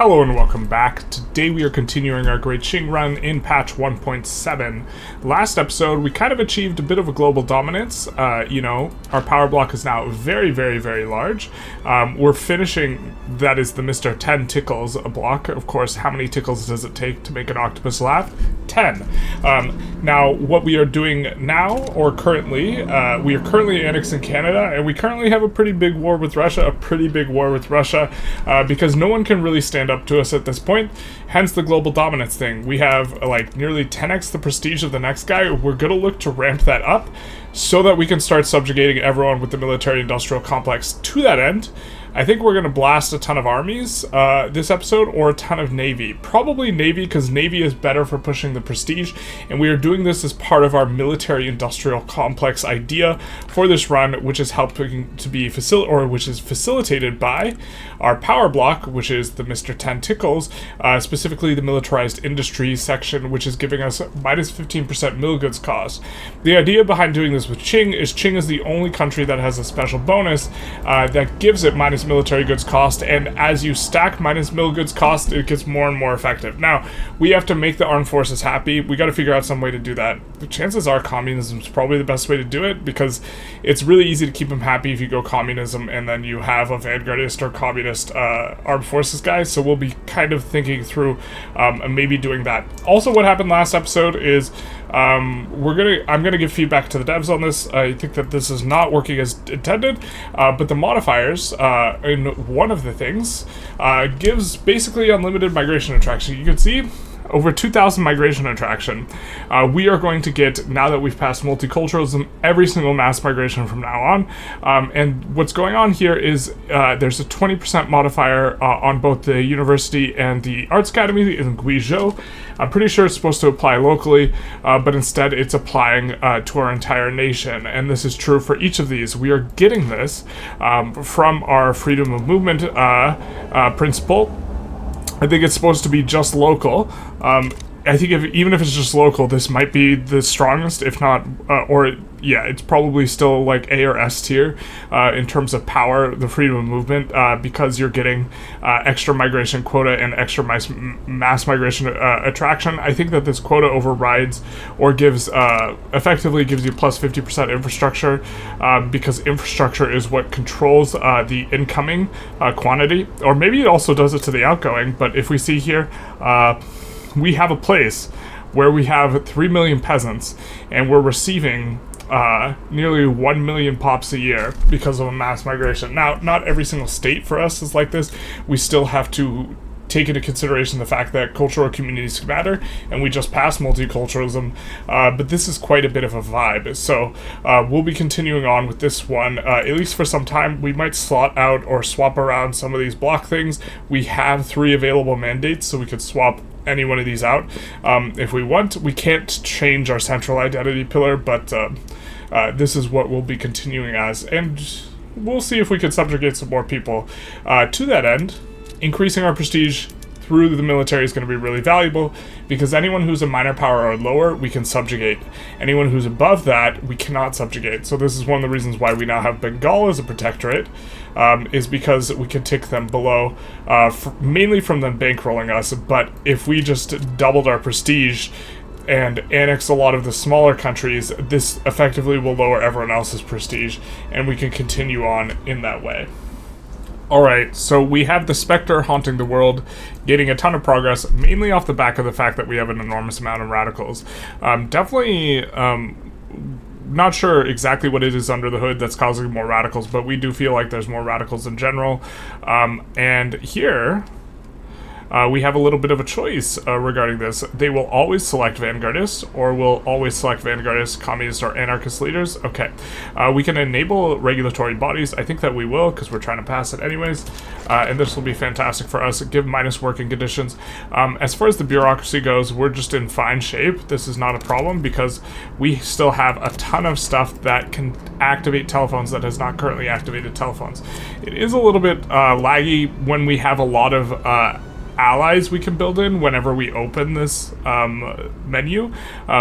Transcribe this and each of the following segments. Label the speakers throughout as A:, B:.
A: Hello and welcome back. Today we are continuing our Great Qing run in patch 1.7. Last episode we kind of achieved a bit of a global dominance. Our power block is now very, very, very large. We're finishing, that is the Mr. 10 tickles block. Of course, how many tickles does it take to make an octopus laugh? 10. Now, what we are doing now, or currently, we are currently annexing Canada, and we currently have a pretty big war with Russia, because no one can really stand up to us at this point, hence the global dominance thing. We have like nearly 10x the prestige of the next guy. We're gonna look to ramp that up so that we can start subjugating everyone with the military-industrial complex. To that end, I think we're going to blast a ton of armies this episode, or a ton of navy. Probably navy, because navy is better for pushing the prestige, and we are doing this as part of our military-industrial complex idea for this run, which is helping to be which is facilitated by our power block, which is the Mr. Tentacles, specifically the militarized industry section, which is giving us minus 15% mil goods cost. The idea behind doing this with Qing is the only country that has a special bonus that gives it minus military goods cost, and as you stack minus mil goods cost, it gets more and more effective. Now, we have to make the armed forces happy. We got to figure out some way to do that. The chances are communism is probably the best way to do it, because it's really easy to keep them happy if you go communism and then you have a vanguardist or communist armed forces guy. So we'll be kind of thinking through maybe doing that. Also, what happened last episode is I'm gonna give feedback to the devs on this. I think that this is not working as intended, but the modifiers in one of the things gives basically unlimited migration attraction. You can see over 2,000 migration attraction. We are going to get, now that we've passed multiculturalism, every single mass migration from now on. And what's going on here is there's a 20% modifier on both the university and the arts academy in Guizhou. I'm pretty sure it's supposed to apply locally, but instead it's applying to our entire nation. And this is true for each of these. We are getting this from our freedom of movement principle. I think it's supposed to be just local. I think even if it's just local, this might be the strongest, if not, it's probably still like A or S tier in terms of power, the freedom of movement, because you're getting extra migration quota and extra mass migration attraction. I think that this quota overrides or effectively gives you plus 50% infrastructure, because infrastructure is what controls the incoming quantity, or maybe it also does it to the outgoing. But if we see here, we have a place where we have 3 million peasants, and we're receiving nearly 1 million pops a year because of a mass migration. Now, not every single state for us is like this. We still have to take into consideration the fact that cultural communities matter, and we just passed multiculturalism, but this is quite a bit of a vibe. So we'll be continuing on with this one, at least for some time. We might slot out or swap around some of these block things. We have 3 available mandates, so we could swap any one of these out if we want. We can't change our central identity pillar, but this is what we'll be continuing as, and we'll see if we can subjugate some more people. To that end, increasing our prestige through the military is going to be really valuable, because anyone who's a minor power or lower, we can subjugate. Anyone who's above that, we cannot subjugate. So this is one of the reasons why we now have Bengal as a protectorate, is because we can tick them below, mainly from them bankrolling us. But if we just doubled our prestige and annex a lot of the smaller countries, this effectively will lower everyone else's prestige, and we can continue on in that way. Alright, so we have the Spectre haunting the world, getting a ton of progress, mainly off the back of the fact that we have an enormous amount of radicals. Definitely not sure exactly what it is under the hood that's causing more radicals, but we do feel like there's more radicals in general. And here we have a little bit of a choice regarding this. They will always select vanguardists, or will always select vanguardists, communist, or anarchist leaders. Okay, we can enable regulatory bodies. I think that we will, because we're trying to pass it anyways, and this will be fantastic for us. Give minus working conditions. As far as the bureaucracy goes, we're just in fine shape. This is not a problem, because we still have a ton of stuff that can activate telephones that has not currently activated telephones. It is a little bit laggy when we have a lot of allies we can build in whenever we open this menu.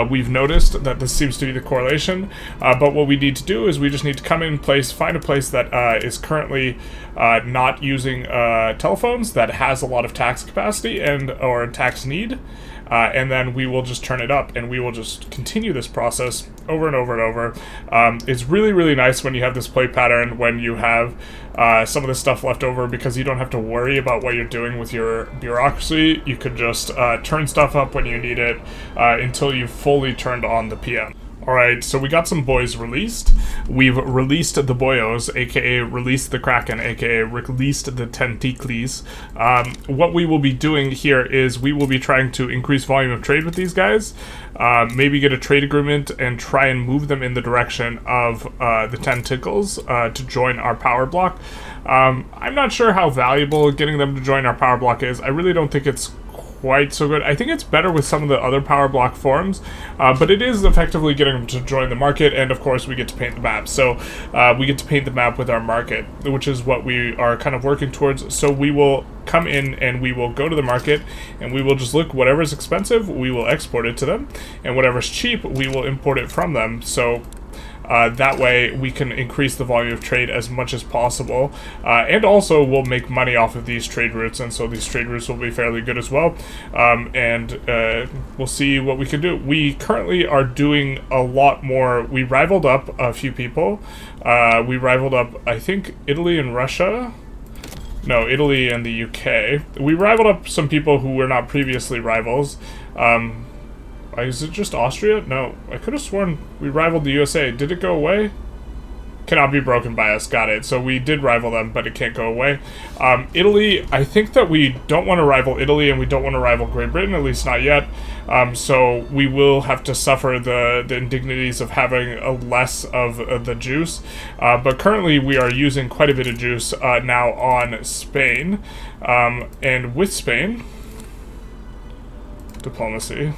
A: We've noticed that this seems to be the correlation, but what we need to do is we just need to come in place, find a place that is currently not using telephones, that has a lot of tax capacity or tax need, and then we will just turn it up, and we will just continue this process over and over and over. It's really, really nice when you have this play pattern, when you have some of this stuff left over, because you don't have to worry about what you're doing with your bureaucracy. You could just turn stuff up when you need it until you've fully turned on the PM. Alright, so we got some boys released. We've released the boyos, aka released the Kraken, aka released the tentacles. What we will be doing here is we will be trying to increase volume of trade with these guys, maybe get a trade agreement and try and move them in the direction of the tentacles to join our power block. I'm not sure how valuable getting them to join our power block is. I really don't think it's quite so good. I think it's better with some of the other power block forms, but it is effectively getting them to join the market, and of course we get to paint the map. So we get to paint the map with our market, which is what we are kind of working towards. So we will come in and we will go to the market, and we will just look, whatever's expensive, we will export it to them, and whatever's cheap, we will import it from them. So that way we can increase the volume of trade as much as possible, and also we'll make money off of these trade routes, and so these trade routes will be fairly good as well, and we'll see what we can do. We currently are doing a lot more. We rivaled up a few people. We rivaled up, I think, Italy and Russia. No, Italy and the UK. We rivaled up some people who were not previously rivals. Is it just Austria? No, I could have sworn we rivaled the USA. Did it go away? Cannot be broken by us. Got it. So we did rival them, but it can't go away. Italy, I think that we don't want to rival Italy, and we don't want to rival Great Britain, at least not yet. So we will have to suffer the indignities of having less of the juice. But currently we are using quite a bit of juice now on Spain. And with Spain, diplomacy.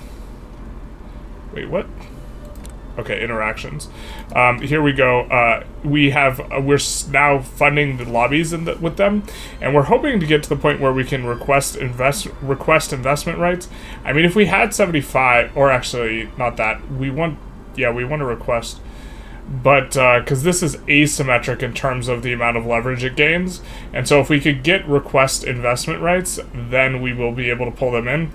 A: Wait, what? Okay, interactions. Here we go. We're now funding the lobbies with them, and we're hoping to get to the point where we can request investment rights. I mean, if we had 75, or actually not that, we want to request, but because this is asymmetric in terms of the amount of leverage it gains, and so if we could get request investment rights, then we will be able to pull them in.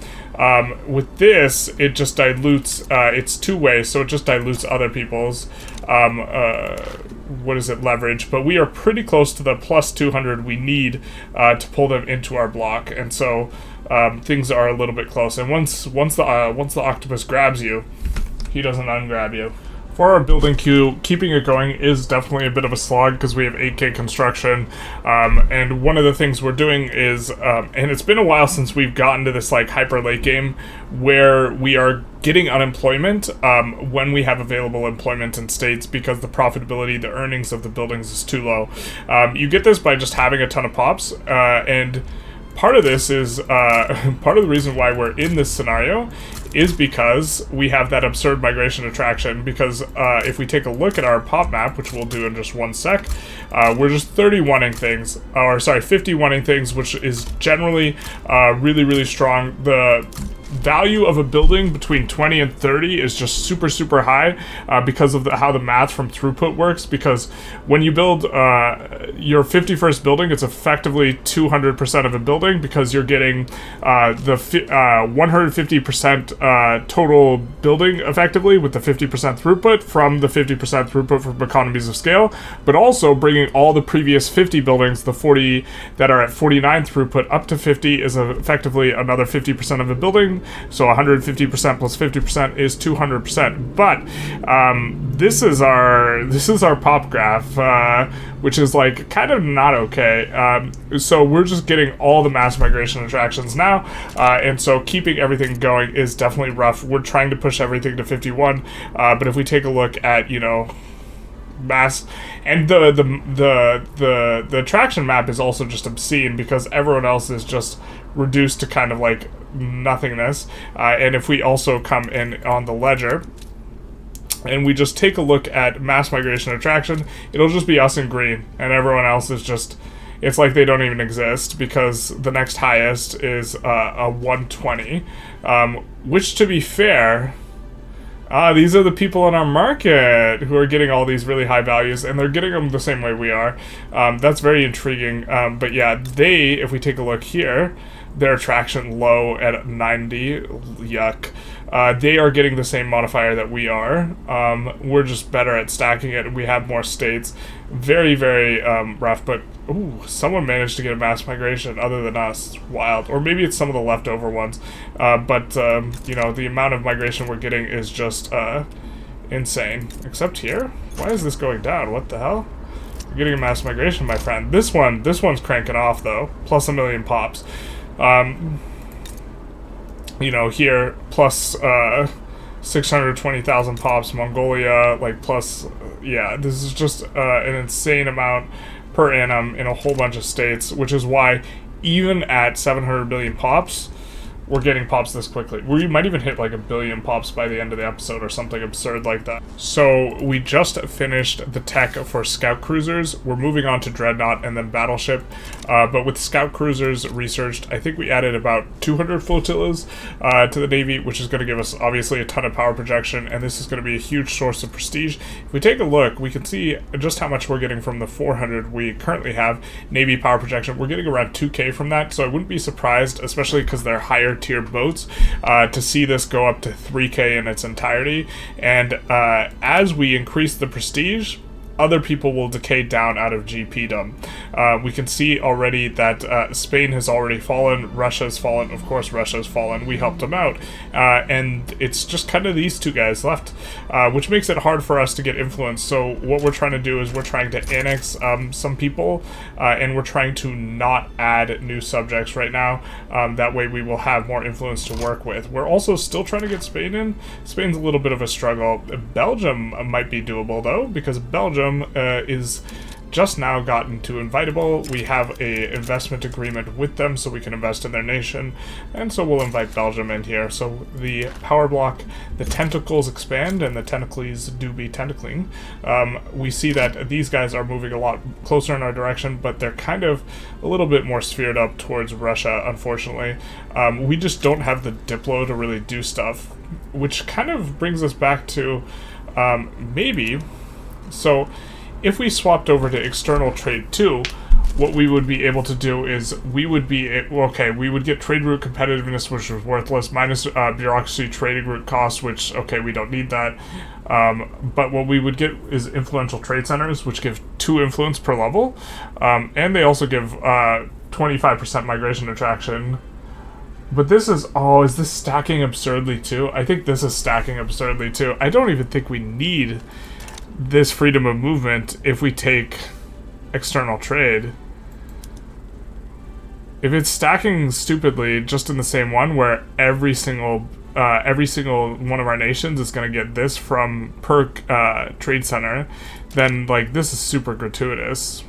A: With this, it just dilutes, it's two ways, so it just dilutes other people's leverage, but we are pretty close to the plus 200 we need to pull them into our block, and so things are a little bit close, and once the octopus grabs you, he doesn't ungrab you. For our building queue, keeping it going is definitely a bit of a slog because we have 8K construction, and one of the things we're doing is, and it's been a while since we've gotten to this like hyper late game where we are getting unemployment when we have available employment in states because the profitability, the earnings of the buildings is too low. You get this by just having a ton of pops, and part of this is, part of the reason why we're in this scenario is because we have that absurd migration attraction, because if we take a look at our pop map, which we'll do in just one sec, we're just 50-1ing things, which is generally really, really strong. The value of a building between 20 and 30 is just super, super high because of how the math from throughput works, because when you build your 51st building, it's effectively 200% of a building because you're getting the 150% total building effectively with the 50% throughput from the 50% throughput from economies of scale, but also bringing all the previous 50 buildings, the 40 that are at 49 throughput up to 50 is effectively another 50% of a building. So 150% plus 50% is 200%. But this is our pop graph, which is like kind of not okay. So we're just getting all the mass migration attractions now, and so keeping everything going is definitely rough. We're trying to push everything to 51, but if we take a look at, mass, and the attraction map is also just obscene because everyone else is just reduced to kind of like nothingness, and if we also come in on the ledger and we just take a look at mass migration attraction, it'll just be us in green and everyone else is just it's like they don't even exist, because the next highest is a 120, which, to be fair, these are the people in our market who are getting all these really high values, and they're getting them the same way we are. That's very intriguing. But yeah, if we take a look here, their attraction low at 90. Yuck. They are getting the same modifier that we are. We're just better at stacking it. We have more states. Very, very rough, but ooh, someone managed to get a mass migration other than us. It's wild. Or maybe it's some of the leftover ones. But you know, the amount of migration we're getting is just insane. Except here? Why is this going down? What the hell? You're getting a mass migration, my friend. This one's cranking off, though. Plus 1 million pops. You know, here, plus 620,000 pops. Mongolia, like, plus, yeah, this is just an insane amount per annum in a whole bunch of states, which is why even at 700 billion pops, we're getting pops this quickly. We might even hit like 1 billion pops by the end of the episode or something absurd like that. So we just finished the tech for scout cruisers. We're moving on to dreadnought and then battleship. But with scout cruisers researched, I think we added about 200 flotillas to the Navy, which is going to give us obviously a ton of power projection, and this is going to be a huge source of prestige. If we take a look, we can see just how much we're getting from the 400 we currently have Navy power projection. We're getting around 2k from that, so I wouldn't be surprised, especially because they're higher tier boats, to see this go up to 3k in its entirety. And as we increase the prestige, other people will decay down out of GPdom. We can see already that Spain has already fallen, Russia's fallen, of course Russia's fallen, we helped them out, and it's just kind of these two guys left, which makes it hard for us to get influence. So what we're trying to do is we're trying to annex some people, and we're trying to not add new subjects right now. That way we will have more influence to work with. We're also still trying to get Spain in. Spain's a little bit of a struggle. Belgium might be doable though, because Belgium is just now gotten to invitable. We have a investment agreement with them so we can invest in their nation, and so we'll invite Belgium in here. So the power block, the tentacles expand and the tentacles do be tentacling. We see that these guys are moving a lot closer in our direction, but they're kind of a little bit more sphered up towards Russia, unfortunately. We just don't have the Diplo to really do stuff, which kind of brings us back to maybe. So if we swapped over to external trade 2, what we would be able to do is we would be, okay, we would get trade route competitiveness, which is worthless, minus bureaucracy trading route cost, which, okay, we don't need that. But what we would get is influential trade centers, which give 2 influence per level, and they also give 25% migration attraction. But this is, oh, is this stacking absurdly too? I think this is stacking absurdly too. I don't even think we need this freedom of movement if we take external trade. If it's stacking stupidly just in the same one where every single one of our nations is going to get this from per trade center, then like this is super gratuitous.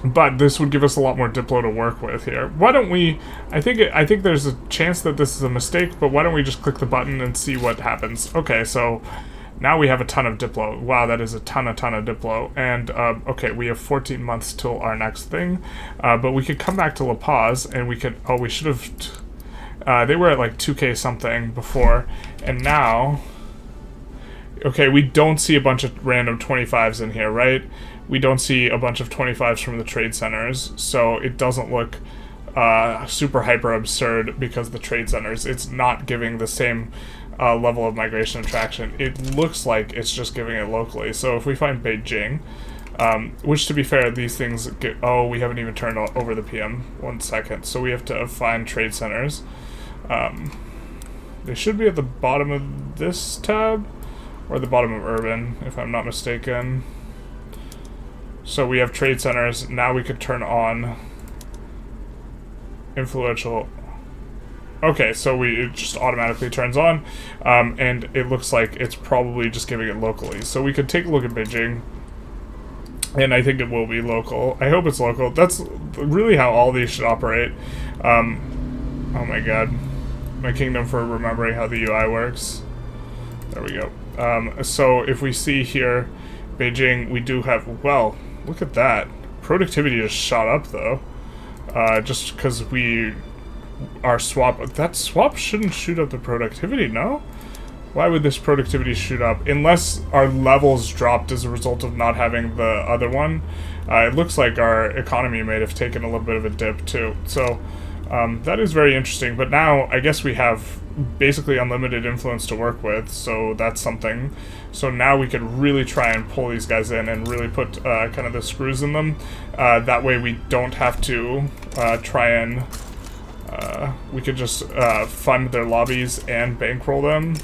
A: But this would give us a lot more Diplo to work with here. Why don't we, I think there's a chance that this is a mistake, but why don't we just click the button and see what happens. Okay, so now we have a ton of Diplo. Wow, that is a ton of Diplo. And, okay, we have 14 months till our next thing. But we could come back to La Paz, and we could, oh, we should have, they were at like 2k something before, and now, okay, we don't see a bunch of random 25s in here, right? We don't see a bunch of 25s from the trade centers, so it doesn't look super hyper absurd because the trade centers, it's not giving the same level of migration attraction. It looks like it's just giving it locally. So if we find Beijing, which to be fair, these things get, oh, we haven't even turned over the PM. 1 second. So we have to find trade centers. They should be at the bottom of this tab, or the bottom of urban, if I'm not mistaken. So we have trade centers. Now we could turn on influential. Okay, so it just automatically turns on, and it looks like it's probably just giving it locally. So we could take a look at Beijing, and I think it will be local. I hope it's local. That's really how all these should operate. Oh my god. My kingdom for remembering how the UI works. There we go. So if we see here, Beijing, we do have, well, look at that. Productivity just shot up, though. Just because our swap... That swap shouldn't shoot up the productivity, no? Why would this productivity shoot up? Unless our levels dropped as a result of not having the other one. It looks like our economy might have taken a little bit of a dip, too. So, that is very interesting. But now, I guess we have basically unlimited influence to work with, so that's something. So now we could really try and pull these guys in and really put kind of the screws in them. That way we don't have to try and... we could just fund their lobbies and bankroll them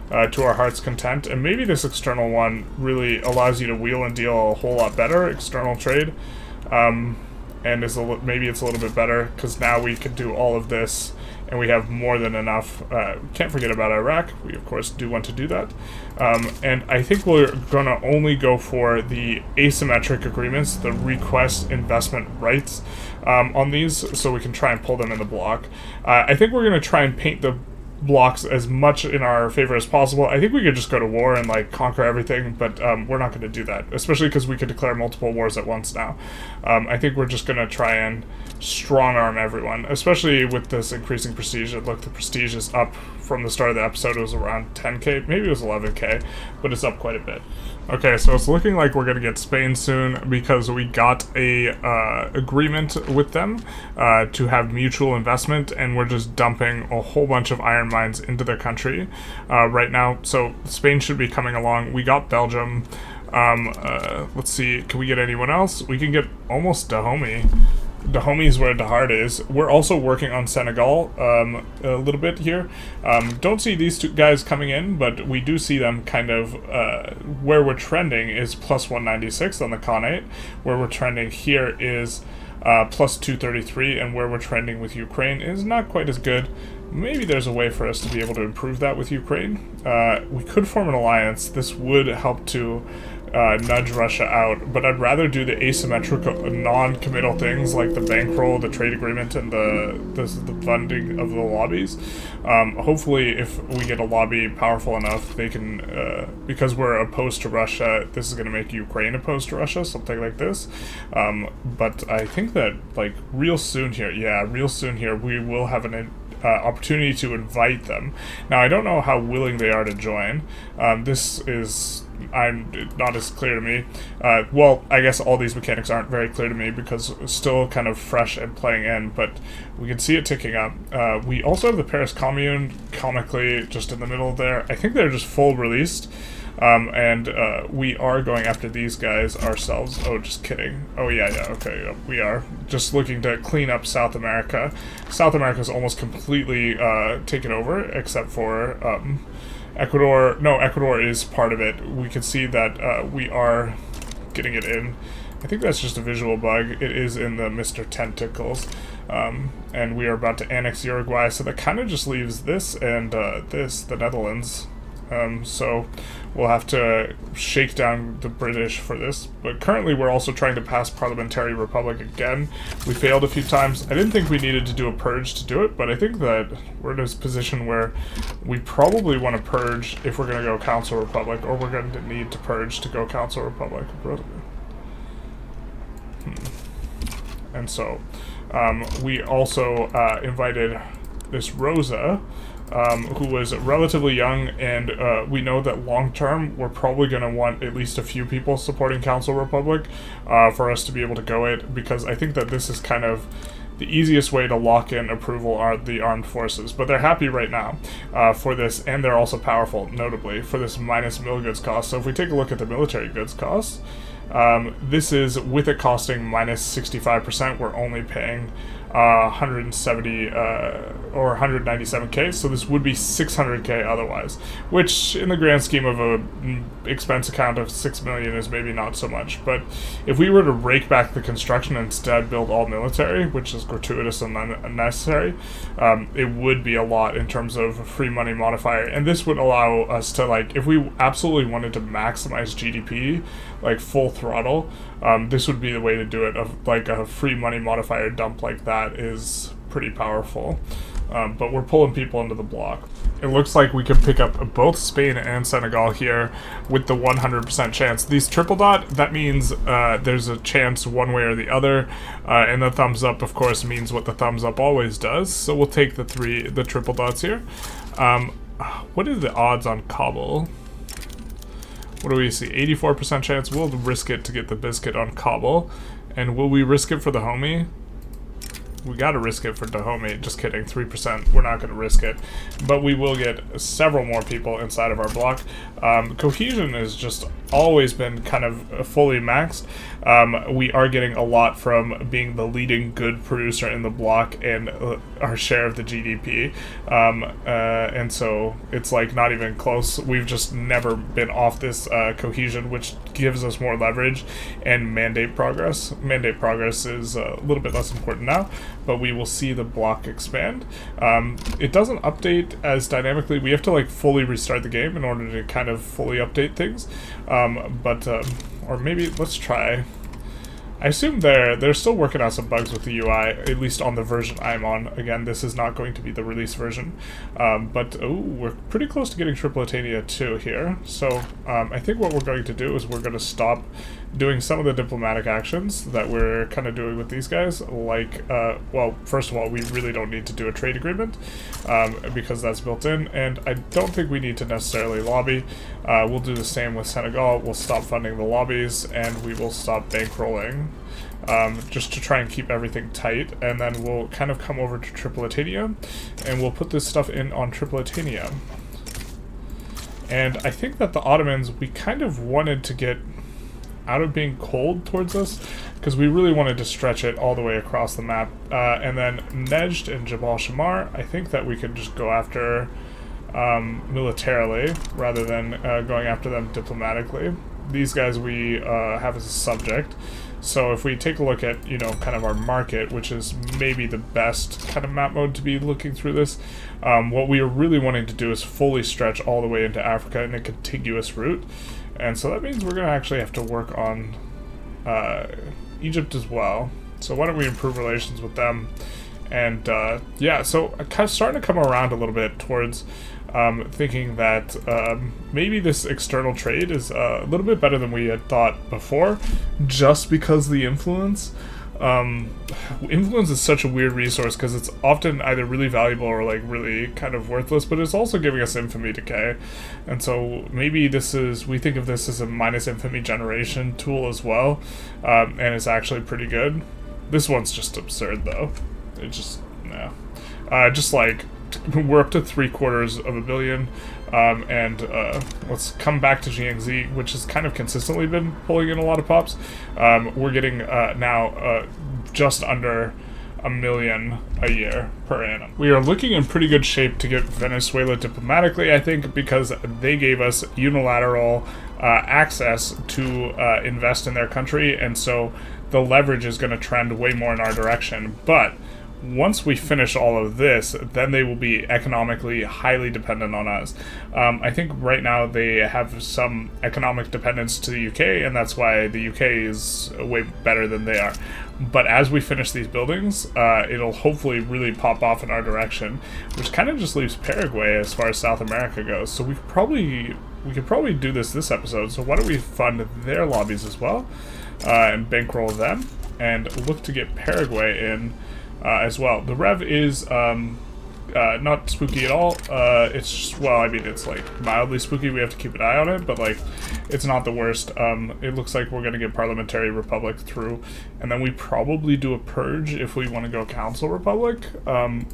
A: to our heart's content. And maybe this external one really allows you to wheel and deal a whole lot better, external trade. And maybe it's a little bit better, because now we could do all of this, and we have more than enough. Can't forget about Iraq. We, of course, do want to do that. And I think we're going to only go for the asymmetric agreements, the request investment rights on these, so we can try and pull them in the block. I think we're going to try and paint the blocks as much in our favor as possible. I think we could just go to war and like conquer everything, but we're not going to do that, especially because we could declare multiple wars at once now. I think we're just going to try and strong arm everyone, especially with this increasing prestige. Look, the prestige is up from the start of the episode. It was around 10k, maybe it was 11k, but it's up quite a bit. Okay, so it's looking like we're going to get Spain soon, because we got a agreement with them to have mutual investment, and we're just dumping a whole bunch of iron mines into their country right now. So Spain should be coming along. We got Belgium. Let's see, can we get anyone else? We can get almost Dahomey. Dahomey is where Dahart is. We're also working on Senegal a little bit here. Don't see these two guys coming in, but we do see them kind of... where we're trending is plus 196 on the Khanate. Where we're trending here is plus 233, and where we're trending with Ukraine is not quite as good. Maybe there's a way for us to be able to improve that with Ukraine. We could form an alliance. This would help to nudge Russia out, but I'd rather do the asymmetrical, non-committal things like the bankroll, the trade agreement, and the funding of the lobbies. Hopefully, if we get a lobby powerful enough, they can, because we're opposed to Russia, this is going to make Ukraine opposed to Russia, something like this. But I think that, like, real soon here, we will have an opportunity to invite them. Now, I don't know how willing they are to join. This is... not as clear to me. Well, I guess all these mechanics aren't very clear to me because it's still kind of fresh and playing in, but we can see it ticking up. We also have the Paris Commune, comically, just in the middle there. I think they're just full released, and we are going after these guys ourselves. Oh, just kidding. Oh, yeah, okay, we are. Just looking to clean up South America. South America is almost completely taken over, except for... Ecuador, no, Ecuador is part of it. We can see that we are getting it in. I think that's just a visual bug. It is in the Mr. Tentacles. And we are about to annex Uruguay, so that kind of just leaves this and the Netherlands. So we'll have to shake down the British for this. But currently we're also trying to pass Parliamentary Republic again. We failed a few times. I didn't think we needed to do a purge to do it, but I think that we're in this position where we probably want to purge if we're going to go Council Republic, or we're going to need to purge to go Council Republic. And so we also invited this Rosa, who was relatively young, and we know that long-term we're probably going to want at least a few people supporting Council Republic for us to be able to go it, because I think that this is kind of the easiest way to lock in approval are the armed forces. But they're happy right now for this, and they're also powerful, notably, for this minus mil goods cost. So if we take a look at the military goods costs, this is, with it costing minus 65%, we're only paying 170 or 197k, so this would be 600k otherwise, which in the grand scheme of a expense account of 6 million is maybe not so much. But if we were to rake back the construction and instead build all military, which is gratuitous and unnecessary, it would be a lot in terms of free money modifier. And this would allow us to, like, if we absolutely wanted to maximize GDP, like full throttle, this would be the way to do it. Of like a free money modifier dump like that is pretty powerful. but we're pulling people into the bloc. It looks like we can pick up both Spain and Senegal here with the 100% chance. These triple dot, that means there's a chance one way or the other, and the thumbs up, of course, means what the thumbs up always does. So we'll take the triple dots here. What are the odds on Kabul? What do we see? 84% chance. We'll risk it to get the biscuit on Kabul. And will we risk it for the homie? We gotta risk it for Dahomey. Just kidding, 3%. We're not gonna risk it. But we will get several more people inside of our bloc. Cohesion has just always been kind of fully maxed. We are getting a lot from being the leading good producer in the bloc and our share of the GDP. And so it's like not even close. We've just never been off this cohesion, which gives us more leverage and mandate progress. Mandate progress is a little bit less important now, but we will see the bloc expand. It doesn't update as dynamically. We have to like fully restart the game in order to kind of fully update things. Or maybe let's try. I assume they're still working on some bugs with the UI, at least on the version I'm on. Again, this is not going to be the release version. We're pretty close to getting Tripolitania 2 here. So I think what we're going to do is we're going to stop doing some of the diplomatic actions that we're kind of doing with these guys. Like, well, first of all, we really don't need to do a trade agreement because that's built in. And I don't think we need to necessarily lobby. We'll do the same with Senegal. We'll stop funding the lobbies and we will stop bankrolling. Just to try and keep everything tight, and then we'll kind of come over to Tripolitania, and we'll put this stuff in on Tripolitania. And I think that the Ottomans, we kind of wanted to get out of being cold towards us, because we really wanted to stretch it all the way across the map. And then Nejd and Jabal Shamar, I think that we could just go after militarily, rather than going after them diplomatically. These guys we have as a subject. So if we take a look at, you know, kind of our market, which is maybe the best kind of map mode to be looking through this, what we are really wanting to do is fully stretch all the way into Africa in a contiguous route. And so that means we're going to actually have to work on Egypt as well. So why don't we improve relations with them? And yeah, so I'm kind of starting to come around a little bit towards thinking that maybe this external trade is a little bit better than we had thought before, just because the influence. Influence is such a weird resource because it's often either really valuable or like really kind of worthless, but it's also giving us infamy decay. And so maybe this is, we think of this as a minus infamy generation tool as well, and it's actually pretty good. This one's just absurd though. It just, no. Just like, we're up to 750 million, and let's come back to Jiangxi, which has kind of consistently been pulling in a lot of pops. We're getting now just under 1 million a year per annum. We are looking in pretty good shape to get Venezuela diplomatically, I think, because they gave us unilateral access to invest in their country, and so the leverage is going to trend way more in our direction. But once we finish all of this, then they will be economically highly dependent on us. I think right now they have some economic dependence to the UK, and that's why the UK is way better than they are. But as we finish these buildings, it'll hopefully really pop off in our direction, which kind of just leaves Paraguay as far as South America goes. So we could probably do this episode. So why don't we fund their lobbies as well, and bankroll them, and look to get Paraguay in as well. The rev is not spooky at all. It's just, well, I mean, it's like mildly spooky. We have to keep an eye on it, but like, it's not the worst. It looks like we're gonna get Parliamentary Republic through, and then we probably do a purge if we want to go Council Republic. And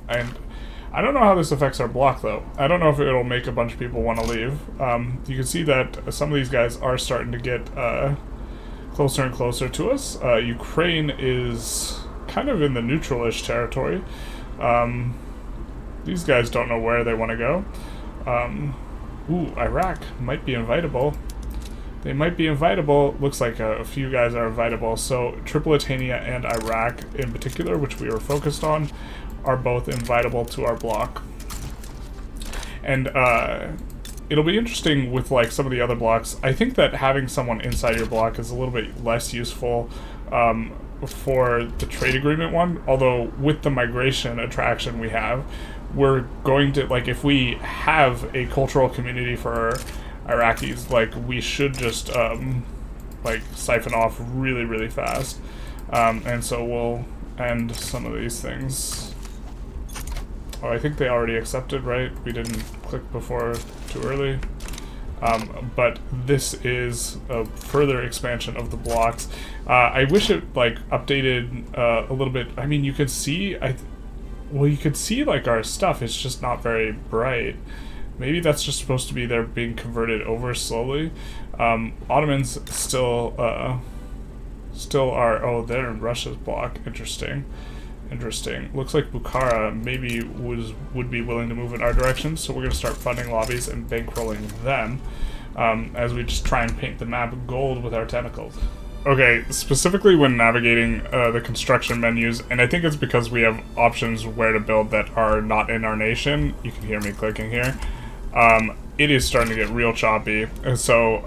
A: I don't know how this affects our block though. I don't know if it'll make a bunch of people want to leave. You can see that some of these guys are starting to get closer and closer to us. Ukraine is kind of in the neutral-ish territory. These guys don't know where they want to go. Ooh, Iraq might be invitable. They might be invitable. Looks like a few guys are invitable. So Tripolitania and Iraq in particular, which we were focused on, are both invitable to our block. And it'll be interesting with like some of the other blocks. I think that having someone inside your block is a little bit less useful for the trade agreement one, although with the migration attraction we have, we're going to, like, if we have a cultural community for Iraqis, like, we should just, like, siphon off really, really fast. And so we'll end some of these things. Oh, I think they already accepted, right? We didn't click before too early. But this is a further expansion of the blocks. I wish it, like, updated a little bit. I mean, you could see, well, you could see, like, our stuff. It's just not very bright. Maybe that's just supposed to be they're being converted over slowly. Ottomans still are, oh, they're in Russia's block. Interesting. Looks like Bukhara maybe would be willing to move in our direction, so we're going to start funding lobbies and bankrolling them as we just try and paint the map gold with our tentacles. Okay, specifically when navigating the construction menus, and I think it's because we have options where to build that are not in our nation. You can hear me clicking here. It is starting to get real choppy, so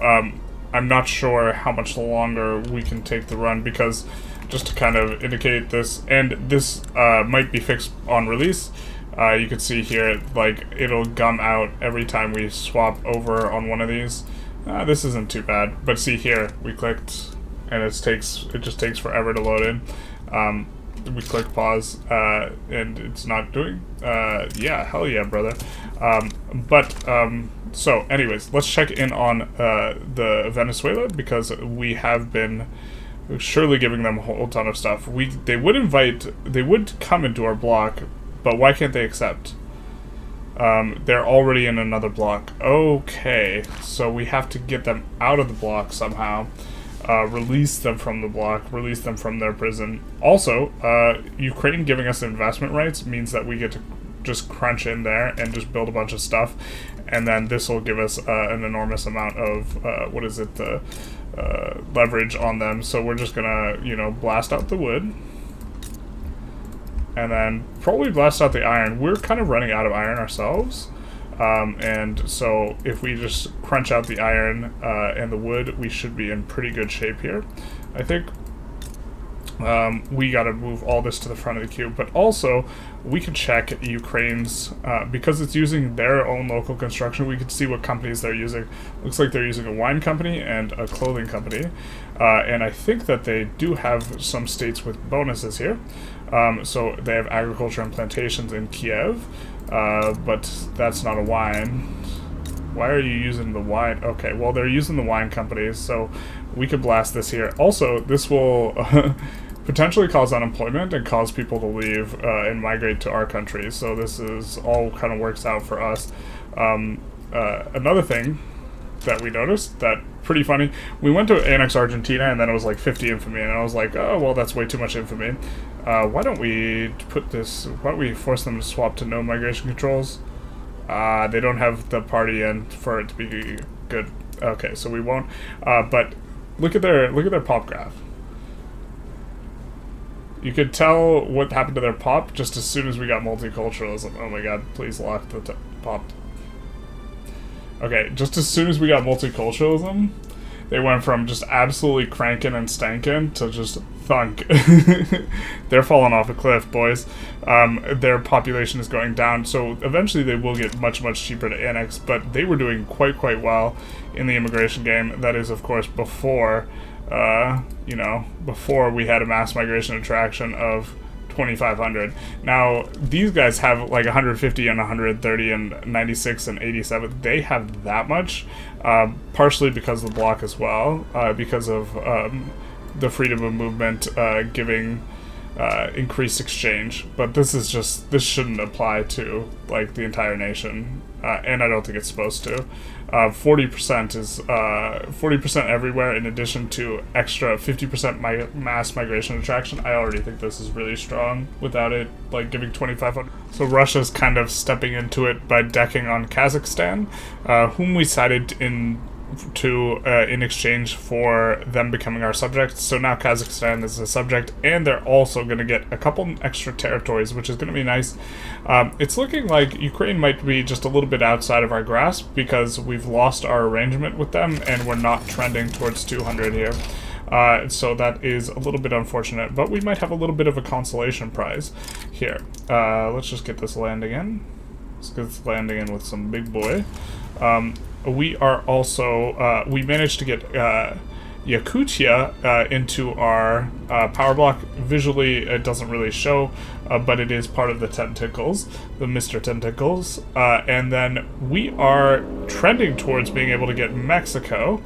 A: I'm not sure how much longer we can take the run, because just to kind of indicate this, and this might be fixed on release. You can see here, like, it'll gum out every time we swap over on one of these. This isn't too bad, but see here, we clicked, and it just takes forever to load in. We click pause, and it's not doing. Yeah, hell yeah, brother. So anyways, let's check in on the Venezuela, because we have been surely giving them a whole ton of stuff. They would come into our block, but why can't they accept? They're already in another block. Okay, so we have to get them out of the block somehow. Release them from the block, release them from their prison. Also, Ukraine giving us investment rights means that we get to just crunch in there and just build a bunch of stuff, and then this will give us an enormous amount of leverage on them. So we're just gonna, blast out the wood, and then probably blast out the iron. We're kind of running out of iron ourselves, and so if we just crunch out the iron and the wood, we should be in pretty good shape here, I think. We gotta move all this to the front of the queue, but also we can check Ukraine's, because it's using their own local construction, we can see what companies they're using. Looks like they're using a wine company and a clothing company, and I think that they do have some states with bonuses here. So they have agriculture and plantations in Kiev, but that's not a wine. Why are you using the wine? Okay, well, they're using the wine companies, so we could blast this here. Also, this will potentially cause unemployment and cause people to leave and migrate to our country, so this is all kind of works out for us. Another thing that we noticed, that pretty funny, we went to annex Argentina, and then it was like 50 infamy, and I was like, oh, well, that's way too much infamy. Why don't we force them to swap to no migration controls? They don't have the party in for it to be good. Okay, so we won't. But look at their pop graph. You could tell what happened to their pop just as soon as we got multiculturalism. Oh my god, please lock the pop. Okay, just as soon as we got multiculturalism, they went from just absolutely cranking and stanking to just thunk. They're falling off a cliff, boys. Their population is going down, so eventually they will get much, much cheaper to annex, but they were doing quite well in the immigration game. That is, of course, before, before we had a mass migration attraction of 2,500. Now, these guys have like 150 and 130 and 96 and 87. They have that much, partially because of the block as well, because of the freedom of movement giving increased exchange. But this shouldn't apply to like the entire nation, and I don't think it's supposed to. 40% is 40% everywhere, in addition to extra 50% mass migration attraction. I already think this is really strong without it like giving 2,500. So Russia's kind of stepping into it by decking on Kazakhstan, whom we sided in exchange for them becoming our subjects. So now Kazakhstan is a subject, and they're also going to get a couple extra territories, which is going to be nice. It's looking like Ukraine might be just a little bit outside of our grasp, because we've lost our arrangement with them, and we're not trending towards 200 here. So that is a little bit unfortunate, but we might have a little bit of a consolation prize here. Let's just get this landing in. Let's get this landing in with some big boy. We are also, we managed to get Yakutia into our power block. Visually, it doesn't really show, but it is part of the tentacles, the Mr. Tentacles. And then we are trending towards being able to get Mexico,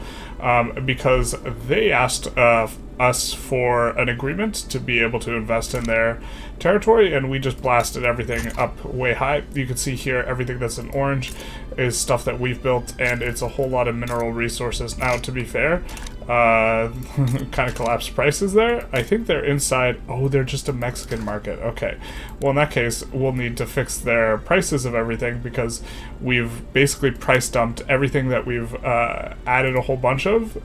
A: because they asked us for an agreement to be able to invest in their territory, and we just blasted everything up way high. You can see here everything that's in orange is stuff that we've built, and it's a whole lot of mineral resources. Now, to be fair, kind of collapsed prices there. I think they're inside. Oh, they're just a Mexican market. Okay, well, in that case, we'll need to fix their prices of everything, because we've basically price dumped everything that we've added a whole bunch of.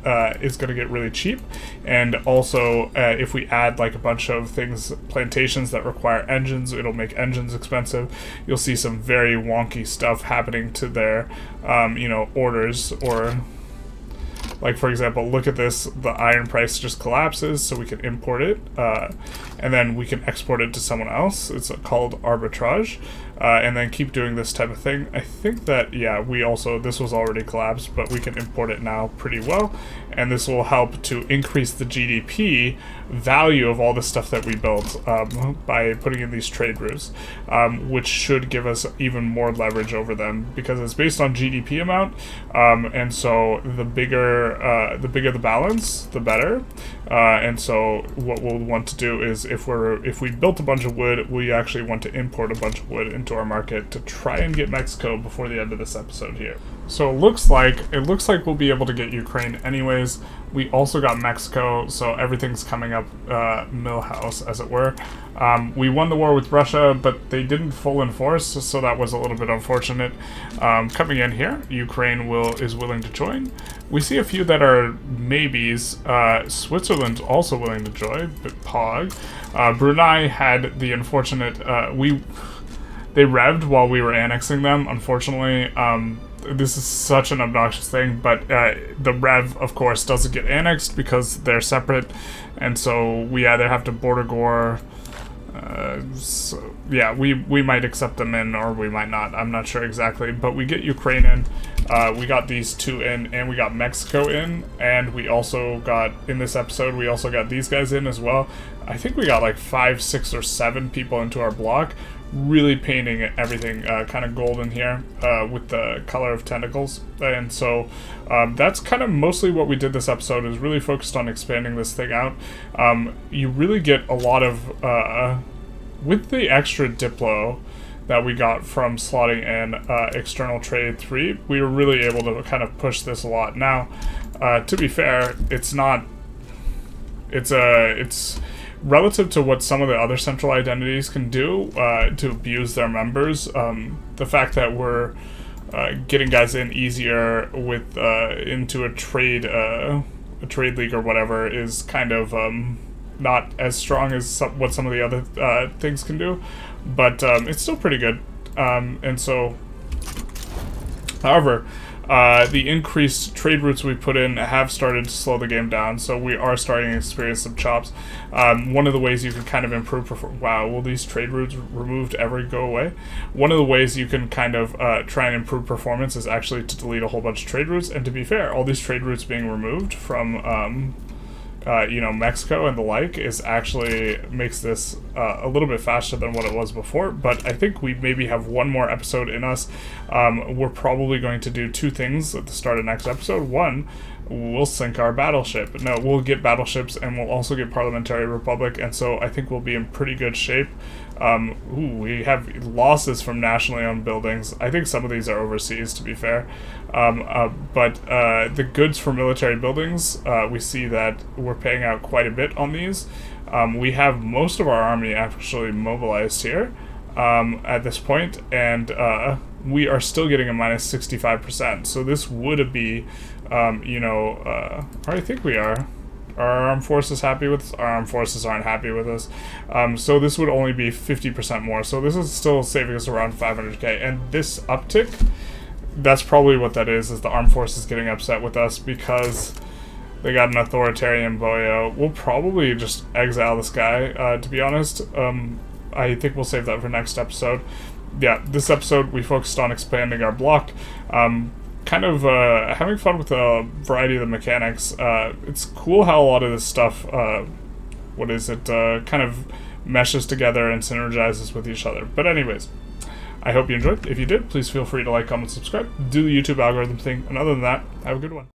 A: Is going to get really cheap, and also if we add like a bunch of things, plantations that require engines, it'll make engines expensive. You'll see some very wonky stuff happening to their orders. Or like, for example, look at this, the iron price just collapses, so we can import it, and then we can export it to someone else. It's called arbitrage, and then keep doing this type of thing. I think that, yeah, this was already collapsed, but we can import it now pretty well, and this will help to increase the GDP value of all the stuff that we built by putting in these trade routes, which should give us even more leverage over them, because it's based on GDP amount, and so the bigger the balance, the better. And so what we'll want to do is, if we built a bunch of wood, we actually want to import a bunch of wood into our market to try and get Mexico before the end of this episode here. So it looks like we'll be able to get Ukraine anyways. We also got Mexico, so everything's coming up Millhouse, as it were. We won the war with Russia, but they didn't full enforce, so that was a little bit unfortunate. Coming in here, Ukraine is willing to join. We see a few that are maybes. Switzerland's also willing to join, but POG. Brunei had the unfortunate, they revved while we were annexing them, unfortunately. This is such an obnoxious thing, but the Rev, of course, doesn't get annexed because they're separate, and so we either have to border gore. So, yeah, we might accept them in, or we might not. I'm not sure exactly, but we get Ukraine in. We got these two in, and we got Mexico in, and we also got, in this episode, we also got these guys in as well. I think we got like 5, 6, or 7 people into our block. Really painting everything kind of golden here with the color of tentacles, and so that's kind of mostly what we did this episode, is really focused on expanding this thing out. You really get a lot of with the extra Diplo that we got from slotting in external trade 3, we were really able to kind of push this a lot. Now, to be fair, it's relative to what some of the other central identities can do to abuse their members. The fact that we're getting guys in easier with into a trade league or whatever is kind of not as strong as what some of the other things can do, but it's still pretty good. And so, however, the increased trade routes we put in have started to slow the game down, so we are starting to experience some chops. One of the ways you can kind of improve... Wow, will these trade routes removed ever go away? One of the ways you can kind of try and improve performance is actually to delete a whole bunch of trade routes, and to be fair, all these trade routes being removed from... Mexico and the like is actually makes this a little bit faster than what it was before, but I think we maybe have one more episode in us. We're probably going to do 2 things at the start of next episode. One, we'll sink our battleship. No, we'll get battleships, and we'll also get Parliamentary Republic, and so I think we'll be in pretty good shape. We have losses from nationally owned buildings. I think some of these are overseas, to be fair. But the goods for military buildings, we see that we're paying out quite a bit on these. We have most of our army actually mobilized here at this point, and we are still getting a minus 65%. So this would be, or I think we are. Are our armed forces happy with us? Our armed forces aren't happy with us. So this would only be 50% more. So this is still saving us around 500k. And this uptick, that's probably what that is the armed forces getting upset with us, because They got an authoritarian boyo. We'll probably just exile this guy, to be honest. I think we'll save that for next episode. Yeah, this episode we focused on expanding our bloc. Kind of having fun with a variety of the mechanics. It's cool how a lot of this stuff, kind of meshes together and synergizes with each other. But anyways, I hope you enjoyed. If you did, please feel free to like, comment, subscribe, do the YouTube algorithm thing, and other than that, have a good one.